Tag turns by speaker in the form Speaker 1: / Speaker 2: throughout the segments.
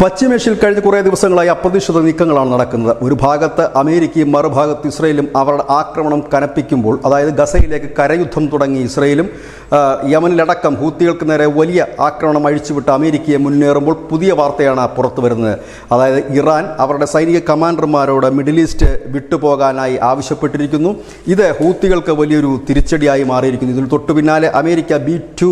Speaker 1: പശ്ചിമേഷ്യയിൽ കഴിഞ്ഞ കുറേ ദിവസങ്ങളായി അപ്രതീക്ഷിത നീക്കങ്ങളാണ് നടക്കുന്നത്. ഒരു ഭാഗത്ത് അമേരിക്കയും മറുഭാഗത്ത് ഇസ്രയേലും അവരുടെ ആക്രമണം കനപ്പിക്കുമ്പോൾ, അതായത് ഗസയിലേക്ക് കരയുദ്ധം തുടങ്ങി ഇസ്രയേലും യമനിലടക്കം ഹൂത്തികൾക്ക് നേരെ വലിയ ആക്രമണം അഴിച്ചുവിട്ട് അമേരിക്കയെ മുന്നേറുമ്പോൾ പുതിയ വാർത്തയാണ് പുറത്തു വരുന്നത്. അതായത് ഇറാൻ അവരുടെ സൈനിക കമാൻഡർമാരോട് മിഡിൽ ഈസ്റ്റ് വിട്ടുപോകാനായി ആവശ്യപ്പെട്ടിരിക്കുന്നു. ഇത് ഹൂത്തികൾക്ക് വലിയൊരു തിരിച്ചടിയായി മാറിയിരിക്കുന്നു. ഇതിൽ തൊട്ടു പിന്നാലെ അമേരിക്ക B-2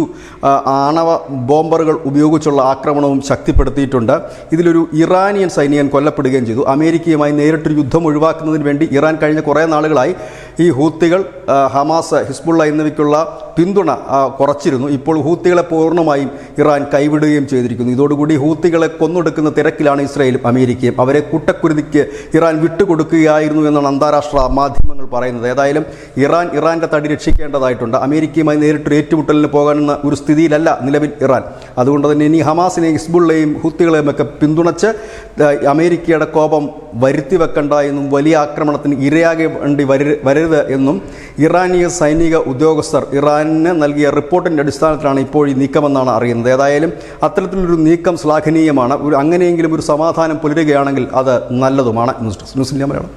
Speaker 1: ആണവ ബോംബറുകൾ ഉപയോഗിച്ചുള്ള ആക്രമണവും ശക്തിപ്പെടുത്തിയിട്ടുണ്ട്. ഇതിലൊരു ഇറാനിയൻ സൈനികൻ കൊല്ലപ്പെടുകയും ചെയ്തു. അമേരിക്കയുമായി നേരിട്ടൊരു യുദ്ധം ഒഴിവാക്കുന്നതിന് വേണ്ടി ഇറാൻ കഴിഞ്ഞ കുറേ നാളുകളായി ഈ ഹൂത്തികൾ, ഹമാസ്, ഹിസ്ബുള്ള എന്നിവയ്ക്കുള്ള പിന്തുണ കുറച്ചിരുന്നു. ഇപ്പോൾ ഹൂത്തികളെ പൂർണ്ണമായും ഇറാൻ കൈവിടുകയും ചെയ്തിരിക്കുന്നു. ഇതോടുകൂടി ഹൂത്തികളെ കൊന്നൊടുക്കുന്ന തിരക്കിലാണ് ഇസ്രായേലും അമേരിക്കയും. അവരെ കൂട്ടക്കുരുതിക്ക് ഇറാൻ വിട്ടുകൊടുക്കുകയായിരുന്നു എന്നാണ് അന്താരാഷ്ട്ര മാധ്യമങ്ങൾ പറയുന്നത്. ഏതായാലും ഇറാൻ്റെ തടി രക്ഷിക്കേണ്ടതായിട്ടുണ്ട്. അമേരിക്കയുമായി നേരിട്ടൊരു ഏറ്റുമുട്ടലിന് പോകാനുള്ള ഒരു സ്ഥിതിയിലല്ല നിലവിൽ ഇറാൻ. അതുകൊണ്ട് തന്നെ ഇനി ഹമാസിനെയും ഹിസ്ബുള്ളയും ഹൂത്തികളെയും ഒക്കെ പിന്തുണച്ച് അമേരിക്കയുടെ കോപം വരുത്തി വെക്കണ്ട എന്നും വലിയ ആക്രമണത്തിന് ഇരയാകേണ്ടി വരരുത് എന്നും ഇറാനിയ സൈനിക ഉദ്യോഗസ്ഥർ ഇറാനിന് നൽകിയ റിപ്പോർട്ടിൻ്റെ അടിസ്ഥാനത്തിലാണ് ഇപ്പോൾ ഈ നീക്കമെന്നാണ് അറിയുന്നത്. ഏതായാലും അത്തരത്തിലൊരു നീക്കം ശ്ലാഘനീയമാണ്. അങ്ങനെയെങ്കിലും ഒരു സമാധാനം പുലരുകയാണെങ്കിൽ അത് നല്ലതുമാണ്. News India Malayalam.